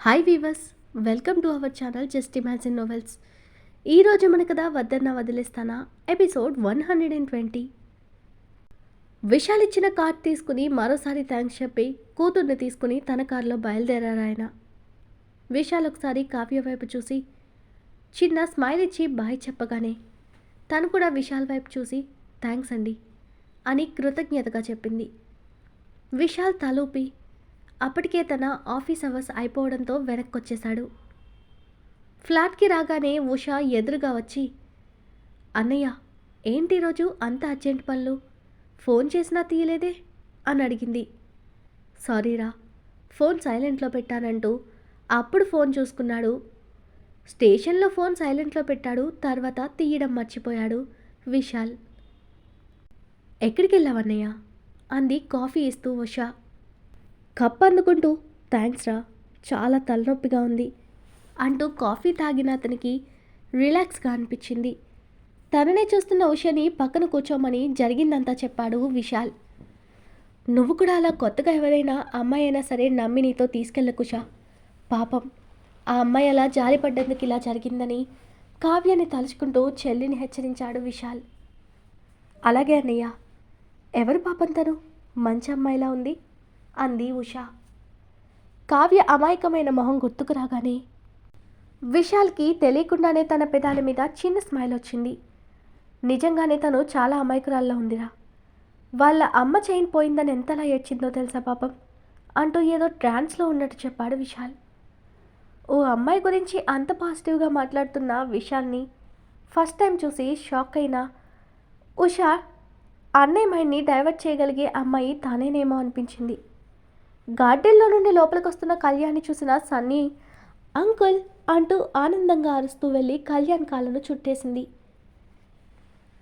Hi weavers, welcome to our channel just imagine novels. ఈరోజు మన కథ వద్దన్నా వదిలేస్తానా ఎపిసోడ్ 120. విశాల్ ఇచ్చిన కార్డ్ తీసుకుని మరోసారి థ్యాంక్స్ చెప్పి కూతుర్ని తీసుకుని తన కారులో బయలుదేరారు ఆయన. విశాల్ ఒకసారి కావ్య వైపు చూసి చిన్న స్మైల్ ఇచ్చి బాయ్ చెప్పగానే తను కూడా విశాల్ వైపు చూసి థ్యాంక్స్ అండి అని కృతజ్ఞతగా చెప్పింది. విశాల్ తలూపి అప్పటికే తన ఆఫీస్ అవర్స్ అయిపోవడంతో వెనక్కొచ్చేశాడు. ఫ్లాట్కి రాగానే ఉషా ఎదురుగా వచ్చి, అన్నయ్య ఏంటి రోజు అంత అర్జెంట్ పనులు, ఫోన్ చేసినా తీయలేదే అని అడిగింది. సారీరా, ఫోన్ సైలెంట్లో పెట్టానంటూ అప్పుడు ఫోన్ చూసుకున్నాడు. స్టేషన్లో ఫోన్ సైలెంట్లో పెట్టాడు, తర్వాత తీయడం మర్చిపోయాడు విశాల్. ఎక్కడికి వెళ్ళావన్నయ్య అంది కాఫీ ఇస్తూ ఉషా. కప్ అందుకుంటూ థ్యాంక్స్ రా, చాలా తలనొప్పిగా ఉంది అంటూ కాఫీ తాగిన అతనికి రిలాక్స్గా అనిపించింది. తననే చూస్తున్న ఉషని పక్కన కూర్చోమని జరిగిందంతా చెప్పాడు విశాల్. నువ్వు కూడా అలా కొత్తగా ఎవరైనా అమ్మాయి అయినా సరే నమ్మి నీతో తీసుకెళ్ళకుషా, పాపం ఆ అమ్మాయి అలా జారిపడ్డందుకు ఇలా జరిగిందని కావ్యాన్ని తలుచుకుంటూ చెల్లిని హెచ్చరించాడు విశాల్. అలాగే అన్నయ్య, ఎవరు పాపం తను, మంచి అమ్మాయిలా ఉంది అంది ఉషా. కావ్య అమాయకమైన మొహం గుర్తుకు రాగానే విశాల్కి తెలియకుండానే తన పెదాల మీద చిన్న స్మైల్ వచ్చింది. నిజంగానే తను చాలా అమాయకురాల్లా ఉందిరా, వాళ్ళ అమ్మ చైన్ పోయిందని ఎంతలా ఏడ్చిందో తెలుసా పాపం అంటూ ఏదో ట్రాన్స్లో ఉన్నట్టు చెప్పాడు విశాల్. ఓ అమ్మాయి గురించి అంత పాజిటివ్గా మాట్లాడుతున్న విశాల్ని ఫస్ట్ టైం చూసి షాక్ అయిన ఉషా అన్నయ్య మైండ్ని డైవర్ట్ చేయగలిగే అమ్మాయి తానేనేమో అనిపించింది. గార్డెన్లో నుండి లోపలికి వస్తున్న కళ్యాణ్ని చూసిన సన్నీ అంకుల్ అంటూ ఆనందంగా అరుస్తూ వెళ్ళి కళ్యాణ్ కాళ్ళను చుట్టేసింది.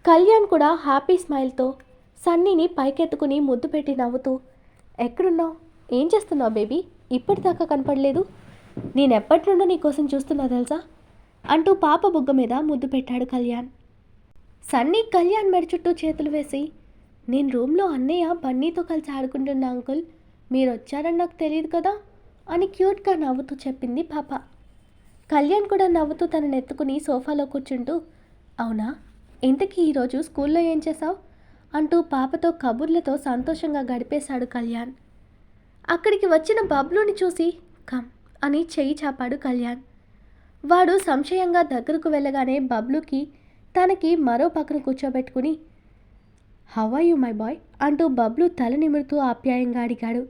కళ్యాణ్ కూడా హ్యాపీ స్మైల్తో సన్నీని పైకెత్తుకుని ముద్దు పెట్టి నవ్వుతూ, ఎక్కడున్నావు, ఏం చేస్తున్నావు బేబీ, ఇప్పటిదాకా కనపడలేదు, నేనెప్పటి నుండో నీకోసం చూస్తున్నా తెలుసా అంటూ పాప బుగ్గ మీద ముద్దు పెట్టాడు కళ్యాణ్. సన్నీ కళ్యాణ్ మెడ చుట్టూ చేతులు వేసి, నేను రూమ్లో అన్నయ్య బన్నీతో కలిసి ఆడుకుంటున్నా అంకుల్, మీరు వచ్చారని నాకు తెలియదు కదా అని క్యూట్గా నవ్వుతూ చెప్పింది పాప. కళ్యాణ్ కూడా నవ్వుతూ తనని ఎత్తుకుని సోఫాలో కూర్చుంటూ, అవునా ఇంతకీ ఈరోజు స్కూల్లో ఏం చేశావు అంటూ పాపతో కబుర్లతో సంతోషంగా గడిపేశాడు కళ్యాణ్. అక్కడికి వచ్చిన బబ్లుని చూసి కమ్ అని చెయ్యి చాపాడు కళ్యాణ్. వాడు సంశయంగా దగ్గరకు వెళ్ళగానే బబ్లుకి తనకి మరో పక్కన కూర్చోబెట్టుకుని, how are you my boy అంటూ బబ్లు తల నిమురుతూ ఆప్యాయంగా అడిగాడు.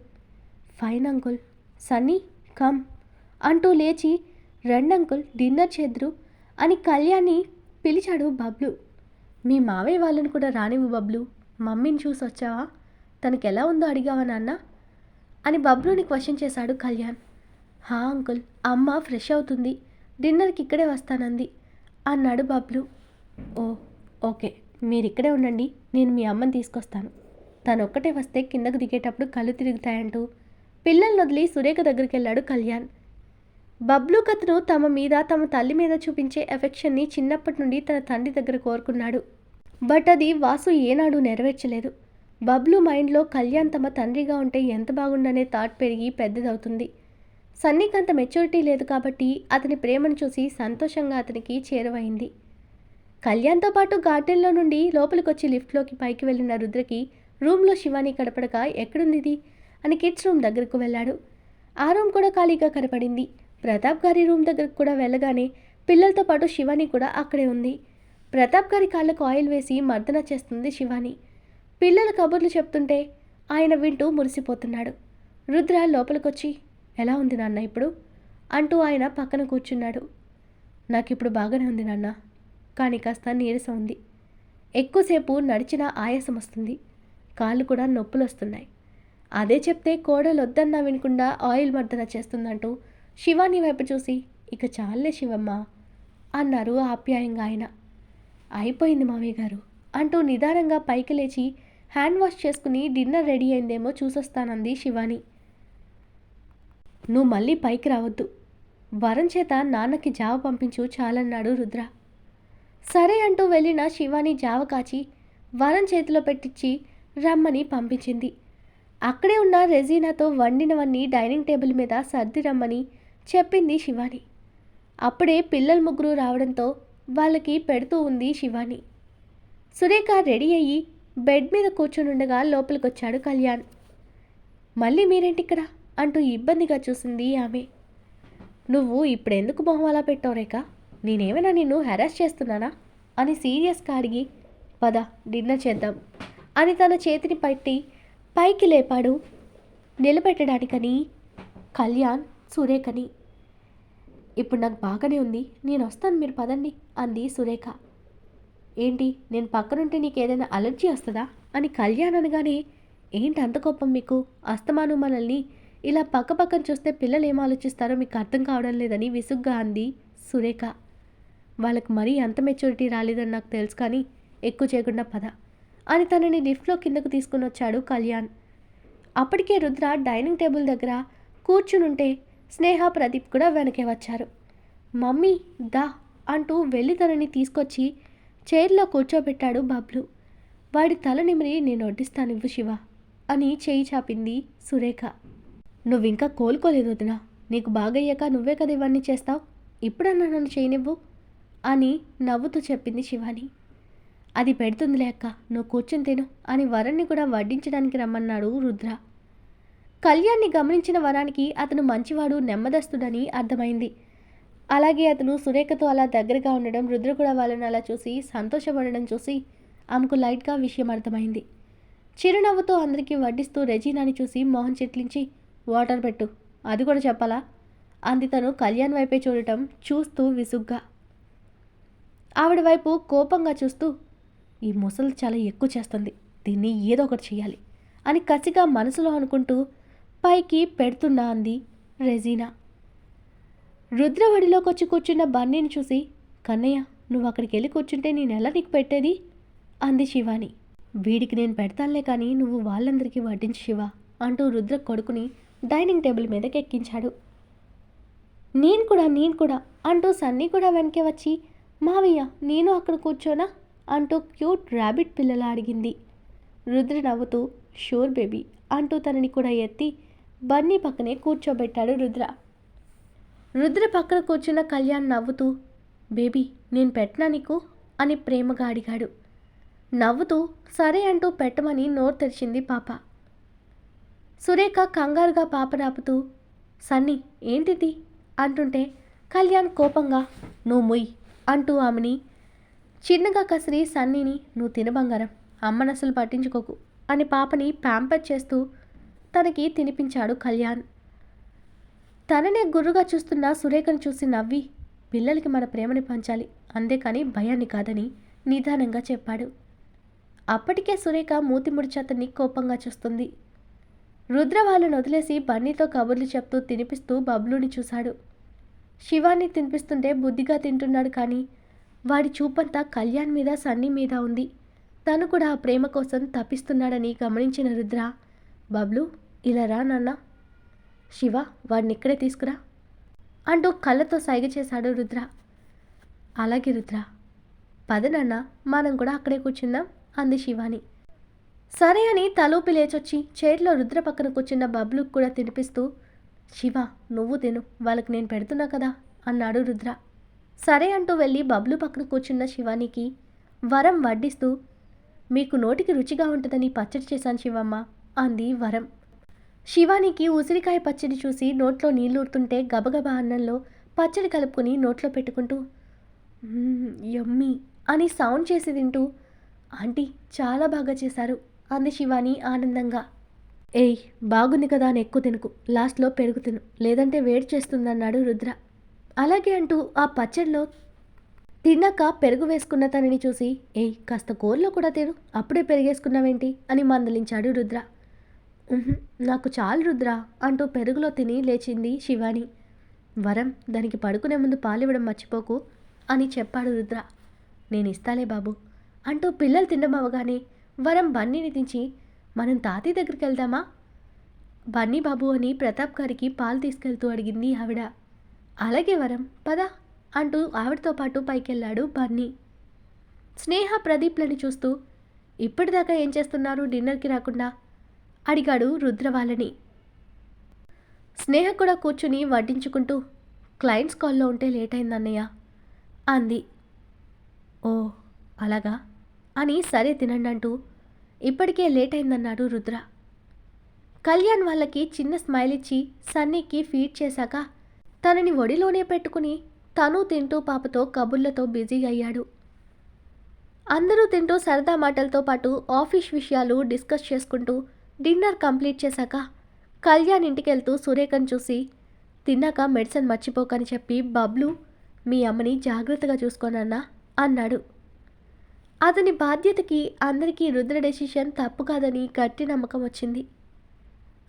Fine uncle. సన్నీ కమ్ అంటూ లేచి, రెండంకుల్ డిన్నర్ చేద్దురు అని కళ్యాణ్ని పిలిచాడు బబ్లు. మీ మావయ్య వాళ్ళని కూడా రానివ్వు బబ్లు, మమ్మీని చూసి వచ్చావా, తనకి ఎలా ఉందో అడిగావా నాన్న అని బబ్లుని క్వశ్చన్ చేశాడు కళ్యాణ్. హా అంకుల్, అమ్మ ఫ్రెష్ అవుతుంది, డిన్నర్కి ఇక్కడే వస్తానంది అన్నాడు బబ్లు. ఓ ఓకే, మీరు ఇక్కడే ఉండండి, నేను మీ అమ్మని తీసుకొస్తాను, తను ఒక్కటే వస్తే కిందకు దిగేటప్పుడు కళ్ళు తిరుగుతాయంటూ పిల్లల్ని వదిలి సురేఖ దగ్గరికి వెళ్ళాడు కళ్యాణ్. బబ్లు కథను తమ మీద తమ తల్లి మీద చూపించే ఎఫెక్షన్ని చిన్నప్పటి నుండి తన తండ్రి దగ్గర కోరుకున్నాడు. బట్ అది వాసు ఏనాడు నెరవేర్చలేదు. బబ్లు మైండ్లో కళ్యాణ్ తమ తండ్రిగా ఉంటే ఎంత బాగుండనే థాట్ పెరిగి పెద్దదవుతుంది. సన్నీకి అంత మెచ్యూరిటీ లేదు కాబట్టి అతని ప్రేమను చూసి సంతోషంగా అతనికి చేరువైంది. కళ్యాణ్తో పాటు గార్డెన్లో నుండి లోపలికొచ్చి లిఫ్ట్లోకి పైకి వెళ్ళిన రుద్రకి రూమ్లో శివాని కనపడక ఎక్కడుందిది అని కిడ్స్ రూమ్ దగ్గరకు వెళ్ళాడు. ఆ రూమ్ కూడా ఖాళీగా కనపడింది. ప్రతాప్ గారి రూమ్ దగ్గరకు కూడా వెళ్ళగానే పిల్లలతో పాటు శివాని కూడా అక్కడే ఉంది. ప్రతాప్ గారి కాళ్ళకు ఆయిల్ వేసి మర్దన చేస్తుంది శివాని. పిల్లల కబుర్లు చెప్తుంటే ఆయన వింటూ మురిసిపోతున్నాడు. రుద్ర లోపలికొచ్చి, ఎలా ఉంది నాన్న ఇప్పుడు అంటూ ఆయన పక్కన కూర్చున్నాడు. నాకిప్పుడు బాగానే ఉంది నాన్న, కానీ కాస్త నీరసం ఉంది, ఎక్కువసేపు నడిచినా ఆయాసం వస్తుంది, కాళ్ళు కూడా నొప్పులు వస్తున్నాయి. అదే చెప్తే కోడలు వద్దన్నా వినకుండా ఆయిల్ మర్దన చేస్తుందంటూ శివాని వైపు చూసి, ఇక చాలే శివమ్మ అన్నారు ఆప్యాయంగా ఆయన. అయిపోయింది మావయ్య గారు అంటూ నిదానంగా పైకి లేచి హ్యాండ్ వాష్ చేసుకుని డిన్నర్ రెడీ అయిందేమో చూసొస్తానంది శివాని. నువ్వు మళ్ళీ పైకి రావద్దు, వరం చేత నాన్నకి జావ పంపించు చాలన్నాడు రుద్ర. సరే అంటూ వెళ్ళిన శివాని జావ కాచి వరం చేతిలో పెట్టించి రమ్మని పంపించింది. అక్కడే ఉన్న రెజీనాతో వండినవన్నీ డైనింగ్ టేబుల్ మీద సర్ది రమ్మని చెప్పింది శివాని. అప్పుడే పిల్లలు ముగ్గురు రావడంతో వాళ్ళకి పెడుతూ ఉంది శివాని. సురేఖ రెడీ అయ్యి బెడ్ మీద కూర్చునుండగా లోపలికొచ్చాడు కళ్యాణ్. మళ్ళీ మీరేంటిక్కడ అంటూ ఇబ్బందిగా చూసింది ఆమె. నువ్వు ఇప్పుడెందుకు మొహం అలా పెట్టావు రేఖ? నేనేమైనా నిన్ను హెరాస్ చేస్తున్నానా అని సీరియస్గా అడిగి, పద డిన్నర్ చేద్దాం అని తన చేతిని పట్టి పైకి లేపాడు నిలబెట్టడానికని కళ్యాణ్ సురేఖని. ఇప్పుడు నాకు బాగానే ఉంది, నేను వస్తాను, మీరు పదండి అంది సురేఖ. ఏంటి, నేను పక్కనుంటే నీకేదైనా అలర్జీ వస్తుందా అని కళ్యాణ్ అనగానే, ఏంటి అంత కోపం మీకు? అస్తమాను మనల్ని ఇలా పక్కపక్కన చూస్తే పిల్లలు ఏం ఆలోచిస్తారో మీకు అర్థం కావడం లేదని విసుగ్గా అంది సురేఖ. వాళ్ళకి మరీ అంత మెచ్యూరిటీ రాలేదని నాకు తెలుసు, కానీ ఎక్కువ చేయకుండా పద అని తనని లిఫ్ట్లో కిందకు తీసుకుని వచ్చాడు కళ్యాణ్. అప్పటికే రుద్ర డైనింగ్ టేబుల్ దగ్గర కూర్చునుంటే స్నేహ, ప్రదీప్ కూడా వెనకే వచ్చారు. మమ్మీ దా అంటూ వెళ్ళి తనని తీసుకొచ్చి చైర్లో కూర్చోబెట్టాడు బబ్లు. వాడి తల నిమిరి, నేను వడ్డిస్తానివ్వు శివ అని చేయి చాపింది సురేఖ. నువ్వింకా కోలుకోలేదు వదినా, నీకు బాగయ్యాక నువ్వే కదా ఇవన్నీ చేస్తావు, ఇప్పుడన్నా నన్ను చేయనివ్వు అని నవ్వుతూ చెప్పింది శివాని. అది పెడుతుందిలే అక్క, నువ్వు కూర్చుని తిను అని వరాన్ని కూడా వడ్డించడానికి రమ్మన్నాడు రుద్ర. కళ్యాణ్ని గమనించిన వరానికి అతను మంచివాడు, నెమ్మదస్తుడని అర్థమైంది. అలాగే అతను సురేఖతో అలా దగ్గరగా ఉండడం, రుద్ర కూడా వాళ్ళని అలా చూసి సంతోషపడడం చూసి ఆమెకు లైట్గా విషయం అర్థమైంది. చిరునవ్వుతో అందరికీ వడ్డిస్తూ రెజీనాని చూసి మొహం చిట్లించి, వాటర్ పెట్టు, అది కూడా చెప్పాలా అంది తను కళ్యాణ్ వైపే చూడటం చూస్తూ విసుగ్గా. ఆవిడ వైపు కోపంగా చూస్తూ, ఈ ముసలి చాలా ఎక్కువ చేస్తుంది, దీన్ని ఏదో ఒకటి చేయాలి అని కసిగా మనసులో అనుకుంటూ పైకి పెడుతున్నా అంది రెజీనా. రుద్రవడిలోకి వచ్చి కూర్చున్న బన్నీని చూసి, కన్నయ్య నువ్వు అక్కడికి వెళ్ళి కూర్చుంటే నేనెలా నీకు పెట్టేది అంది శివాని. వీడికి నేను పెడతానులే కానీ నువ్వు వాళ్ళందరికీ వడ్డించు శివ అంటూ రుద్ర కొడుకుని డైనింగ్ టేబుల్ మీదకి ఎక్కించాడు. నేను కూడా అంటూ సన్నీ కూడా వెనకే వచ్చి, మావయ్య నేను అక్కడ కూర్చోనా అంటూ క్యూట్ ర్యాబిట్ పిల్లలా అడిగింది. రుద్ర నవ్వుతూ, షూర్ బేబీ అంటూ తనని కూడా ఎత్తి బన్నీ పక్కనే కూర్చోబెట్టాడు రుద్ర. రుద్ర పక్కన కూర్చున్న కళ్యాణ్ నవ్వుతూ, బేబీ నేను పెట్టనా నీకు అని ప్రేమగా అడిగాడు. నవ్వుతూ సరే అంటూ పెట్టమని నోరు తెరిచింది పాప. సురేఖ కంగారుగా పాప రాపుతూ, సన్నీ ఏంటిది అంటుంటే కళ్యాణ్ కోపంగా, నువ్వు మొయ్ అంటూ ఆమెని చిన్నగా కసిరి సన్నీని, నువ్వు తినబంగారం, అమ్మని అసలు పట్టించుకోకు అని పాపని ప్యాంపర్ చేస్తూ తనకి తినిపించాడు కళ్యాణ్. తననే గుర్రుగా చూస్తున్న సురేఖను చూసి నవ్వి, పిల్లలకి మన ప్రేమని పంచాలి, అంతేకాని భయాన్ని కాదని నిదానంగా చెప్పాడు. అప్పటికే సురేఖ మూతి ముడిచి అతన్ని కోపంగా చూస్తుంది. రుద్ర వాళ్ళను వదిలేసి బన్నీతో కబుర్లు చెప్తూ తినిపిస్తూ బబ్లుని చూశాడు. శివాన్ని తినిపిస్తుంటే బుద్ధిగా తింటున్నాడు, కానీ వాడి చూపంతా కళ్యాణ్ మీద సన్నీ మీద ఉంది. తను కూడా ఆ ప్రేమ కోసం తప్పిస్తున్నాడని గమనించిన రుద్ర, బబ్లు ఇలా రా నాన్న, శివ వాడిని ఇక్కడే తీసుకురా అంటూ కళ్ళతో సైగ చేశాడు రుద్ర. అలాగే రుద్ర, పద నాన్న మనం కూడా అక్కడే కూర్చుందాం అంది శివాని. సరే అని తలూపి లేచొచ్చి చైర్లో రుద్ర పక్కన కూర్చున్న బబ్లుకు కూడా తినిపిస్తూ, శివ నువ్వు తిను, వాళ్ళకి నేను పెడుతున్నా కదా అన్నాడు రుద్ర. సరే అంటూ వెళ్ళి బబ్లు పక్కన కూర్చున్న శివానికి వరం వడ్డిస్తూ, మీకు నోటికి రుచిగా ఉంటుందని పచ్చడి చేశాను శివమ్మ అంది వరం. శివానికి ఉసిరికాయ పచ్చడి చూసి నోట్లో నీళ్లూరుతుంటే గబగబా అన్నంలో పచ్చడి కలుపుకుని నోట్లో పెట్టుకుంటూ, యమ్మీ అని సౌండ్ చేసి తింటూ, ఆంటీ చాలా బాగా చేశారు అంది శివాని ఆనందంగా. ఏయ్ బాగుంది కదా అని ఎక్కువ తినుకు, లాస్ట్లో పెరుగు తిను, లేదంటే వేడి చేస్తుందన్నాడు రుద్ర. అలాగే అంటూ ఆ పచ్చడిలో తిన్నాక పెరుగు వేసుకున్న తనని చూసి, ఏయ్ కాస్త కూరలో కూడా తిను, అప్పుడే పెరిగేసుకున్నావేంటి అని మందలించాడు రుద్ర. నాకు చాలు రుద్ర అంటూ పెరుగులో తిని లేచింది శివాని. వరం దానికి పడుకునే ముందు పాలివ్వడం మర్చిపోకు అని చెప్పాడు రుద్ర. నేను ఇస్తాలే బాబు అంటూ పిల్లలు తినడం అవగానే వరం బన్నీని దించి, మనం తాతయ్య దగ్గరికి వెళ్దామా బన్నీ బాబు అని ప్రతాప్ గారికి పాలు తీసుకెళ్తూ అడిగింది ఆవిడ. అలాగే వరం పద అంటూ ఆవిడతో పాటు పైకెళ్ళాడు బన్నీ. స్నేహ ప్రదీప్లని చూస్తూ, ఇప్పటిదాకా ఏం చేస్తున్నారు డిన్నర్కి రాకుండా అడిగాడు రుద్ర వాళ్ళని. స్నేహ కూడా కూర్చుని వడ్డించుకుంటూ, క్లయింట్స్ కాల్‌లో ఉంటే లేట్ అయిందన్నయ్య అంది. ఓ అలాగా అని సరే తినండంటూ ఇప్పటికే లేట్ అయిందన్నాడు రుద్ర. కళ్యాణ్ వాళ్ళకి చిన్న స్మైల్ ఇచ్చి సన్నీకి ఫీడ్ చేశాక తనని ఒడిలోనే పెట్టుకుని తను తింటూ పాపతో కబుర్లతో బిజీగా అయ్యాడు. అందరూ తింటూ సరదా మాటలతో పాటు ఆఫీస్ విషయాలు డిస్కస్ చేసుకుంటూ డిన్నర్ కంప్లీట్ చేశాక కళ్యాణ్ ఇంటికెళ్తూ సురేఖను చూసి తిన్నాక మెడిసిన్ మర్చిపోకని చెప్పి బబ్లు మీ అమ్మని జాగ్రత్తగా చూసుకోనన్నా అన్నాడు. అతని బాధ్యతకి అందరికీ రుద్ర డెసిషన్ తప్పు కాదని గట్టి నమ్మకం వచ్చింది.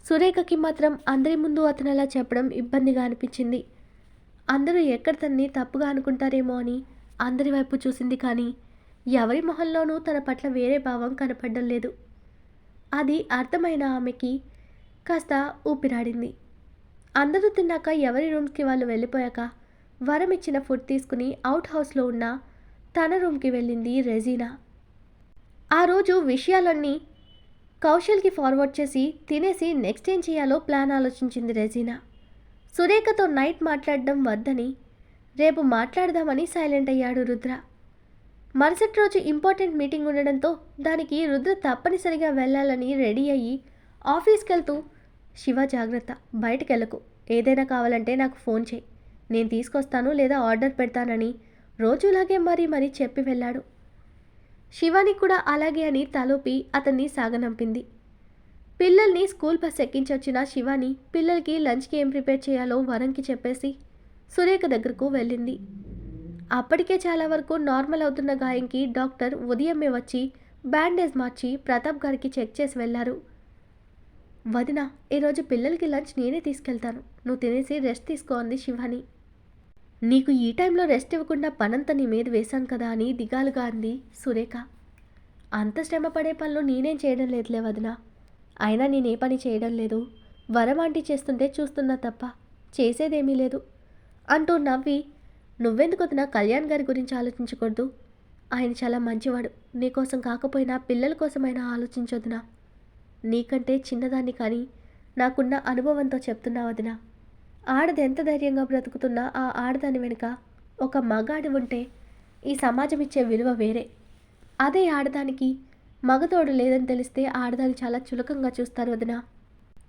సురేఖకి మాత్రం అందరి ముందు అతను అలా చెప్పడం ఇబ్బందిగా అనిపించింది. అందరూ ఎక్కడ తన్ని తప్పుగా అనుకుంటారేమో అని అందరి వైపు చూసింది, కానీ ఎవరి మొహంలోనూ తన పట్ల వేరే భావం కనపడడం లేదు. అది అర్థమైన ఆమెకి కాస్త ఊపిరాడింది. అందరూ తిన్నాక ఎవరి రూమ్స్కి వాళ్ళు వెళ్ళిపోయాక వరం ఇచ్చిన ఫుడ్ తీసుకుని అవుట్ హౌస్లో ఉన్న తన రూమ్కి వెళ్ళింది రెజీనా. ఆ రోజు విషయాలన్నీ కౌశల్కి ఫార్వర్డ్ చేసి తినేసి నెక్స్ట్ ఏం చేయాలో ప్లాన్ ఆలోచించింది రెజీనా. సురేఖతో నైట్ మాట్లాడడం వద్దని రేపు మాట్లాడదామని సైలెంట్ అయ్యాడు రుద్ర. మరుసటి రోజు ఇంపార్టెంట్ మీటింగ్ ఉండడంతో దానికి రుద్ర తప్పనిసరిగా వెళ్ళాలని రెడీ అయ్యి ఆఫీస్కి వెళ్తూ శివ జాగ్రత్త, బయటకెళ్ళకు, ఏదైనా కావాలంటే నాకు ఫోన్ చేయి, నేను తీసుకొస్తాను లేదా ఆర్డర్ పెడతానని రోజులాగే మరీ చెప్పి వెళ్ళాడు. శివాని కూడా అలాగే అని తలూపి అతన్ని సాగనంపింది. పిల్లల్ని స్కూల్ బస్ ఎక్కించొచ్చిన శివాని పిల్లలకి లంచ్కి ఏం ప్రిపేర్ చేయాలో వరంకి చెప్పేసి సురేఖ దగ్గరకు వెళ్ళింది. అప్పటికే చాలా వరకు నార్మల్ అవుతున్న గాయంకి డాక్టర్ ఉదయమే వచ్చి బ్యాండేజ్ మార్చి ప్రతాప్ గారికి చెక్ చేసి వెళ్ళారు. వదిన, ఈరోజు పిల్లలకి లంచ్ నేనే తీసుకెళ్తాను, నువ్వు తినేసి రెస్ట్ తీసుకో అంది శివాని. నీకు ఈ టైంలో రెస్ట్ ఇవ్వకుండా పనంతా నీ మీద వేశాను కదా అని దిగాలుగా అంది సురేఖ. అంత శ్రమ పడే పనులు నేనేం చేయడం లేదులే వదిన, అయినా నేనే పని చేయడం లేదు, వరం ఆంటీ చేస్తుంటే చూస్తున్నా తప్ప చేసేదేమీ లేదు అంటూ నవ్వి, నువ్వెందుకు వదిన కళ్యాణ్ గారి గురించి ఆలోచించకూడదు, ఆయన చాలా మంచివాడు, నీకోసం కాకపోయినా పిల్లల కోసమైనా ఆలోచించొద్దునా, నీకంటే చిన్నదాన్ని కానీ నాకున్న అనుభవంతో చెప్తున్నా వదిన, ఆడది ఎంత ధైర్యంగా బ్రతుకుతున్నా ఆ ఆడదాని వెనుక ఒక మగాడి ఉంటే ఈ సమాజం ఇచ్చే విలువ వేరే. అదే ఆడదానికి మగతోడు లేదని తెలిస్తే ఆడదాన్ని చాలా చులకంగా చూస్తారు వదిన.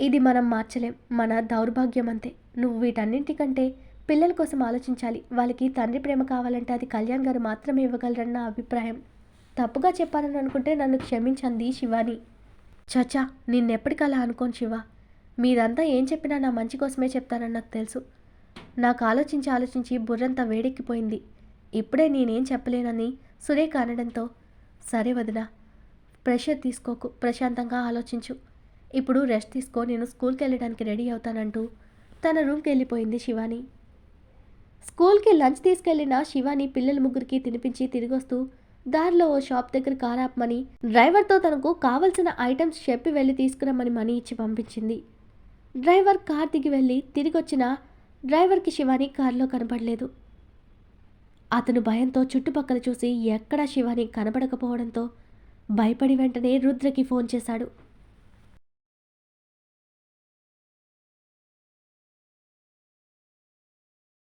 ఇది మనం మార్చలేం, మన దౌర్భాగ్యం అంతే. నువ్వు వీటన్నింటికంటే పిల్లల కోసం ఆలోచించాలి. వాళ్ళకి తండ్రి ప్రేమ కావాలంటే అది కళ్యాణ్ గారు మాత్రమే ఇవ్వగలరన్న నా అభిప్రాయం. తప్పుగా చెప్పాలని అనుకుంటే నన్ను క్షమించంది శివాని. చచా, నిన్నెప్పటికలా అనుకోను శివ, మీరంతా ఏం చెప్పినా నా మంచి కోసమే చెప్తానని నాకు తెలుసు. నాకు ఆలోచించి బుర్రంతా వేడెక్కిపోయింది. ఇప్పుడే నేనేం చెప్పలేనని సురేఖ అనడంతో, సరే వదిన, ప్రెషర్ తీసుకోకు, ప్రశాంతంగా ఆలోచించు, ఇప్పుడు రెస్ట్ తీసుకో, నేను స్కూల్కి వెళ్ళడానికి రెడీ అవుతానంటూ తన రూమ్కి వెళ్ళిపోయింది శివాని. స్కూల్కి లంచ్ తీసుకెళ్లిన శివాని పిల్లల ముగ్గురికి తినిపించి తిరిగొస్తూ దారిలో ఓ షాప్ దగ్గర కార్ ఆపమని డ్రైవర్తో తనకు కావలసిన ఐటమ్స్ చెప్పి వెళ్ళి తీసుకురమ్మని మనీ ఇచ్చి పంపించింది. డ్రైవర్ కార్ దిగి వెళ్ళి తిరిగొచ్చిన డ్రైవర్కి శివాని కారులో కనపడలేదు. అతను భయంతో చుట్టుపక్కల చూసి ఎక్కడా శివాని కనపడకపోవడంతో భయపడి వెంటనే రుద్రకి ఫోన్ చేశాడు.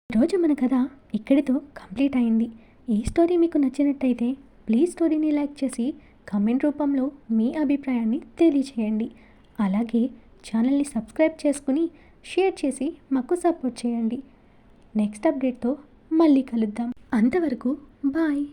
ఈరోజు మన కథ ఇక్కడితో కంప్లీట్ అయింది. ఈ స్టోరీ మీకు నచ్చినట్టయితే ప్లీజ్ స్టోరీని లైక్ చేసి కామెంట్ రూపంలో మీ అభిప్రాయాన్ని తెలియచేయండి. అలాగే ఛానల్ని సబ్స్క్రైబ్ చేసుకుని షేర్ చేసి మాకు సపోర్ట్ చేయండి. నెక్స్ట్ అప్డేట్తో మళ్ళీ కలుద్దాం. అంతవరకు బాయ్.